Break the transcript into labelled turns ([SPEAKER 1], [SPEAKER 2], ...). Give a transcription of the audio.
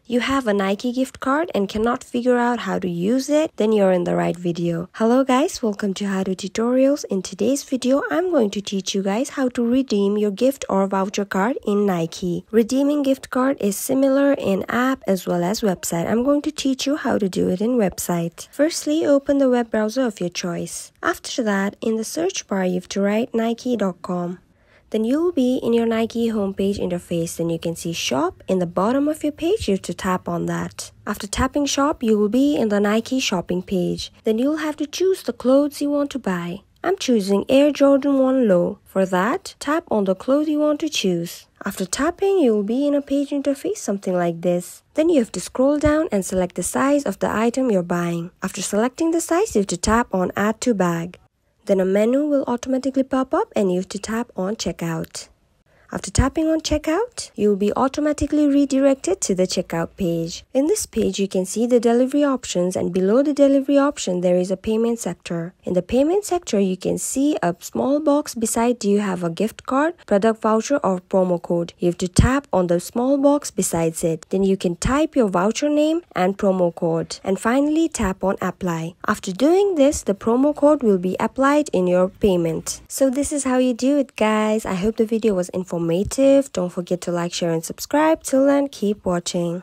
[SPEAKER 1] You have a Nike gift card and cannot figure out how to use it? Then you're in the right video. Hello guys, welcome to How To Tutorials. In today's video, I'm going to teach you guys how to redeem your gift or voucher card in Nike. Redeeming gift card is similar in app as well as website. I'm going to teach you how to do it in website. Firstly, open the web browser of your choice. After that, in the search bar, you have to write nike.com. Then you will be in your Nike homepage interface. Then you can see shop in the bottom of your page. You have to tap on that. After tapping shop, you will be in the Nike shopping page. Then you'll have to choose the clothes you want to buy. I'm choosing Air Jordan 1 Low. For that, tap on the clothes you want to choose. After tapping, you will be in a page interface something like this. Then you have to scroll down and select the size of the item you're buying. After selecting the size, you have to tap on Add to Bag. Then a menu will automatically pop up and you have to tap on Checkout. After tapping on Checkout, you will be automatically redirected to the checkout page. In this page, you can see the delivery options, and below the delivery option, there is a payment sector. In the payment sector, you can see a small box beside do you have a gift card, product voucher or promo code. You have to tap on the small box besides it. Then you can type your voucher name and promo code. And finally, tap on Apply. After doing this, the promo code will be applied in your payment. So this is how you do it, guys. I hope the video was informative. Don't forget to like, share and subscribe. Till then, keep watching.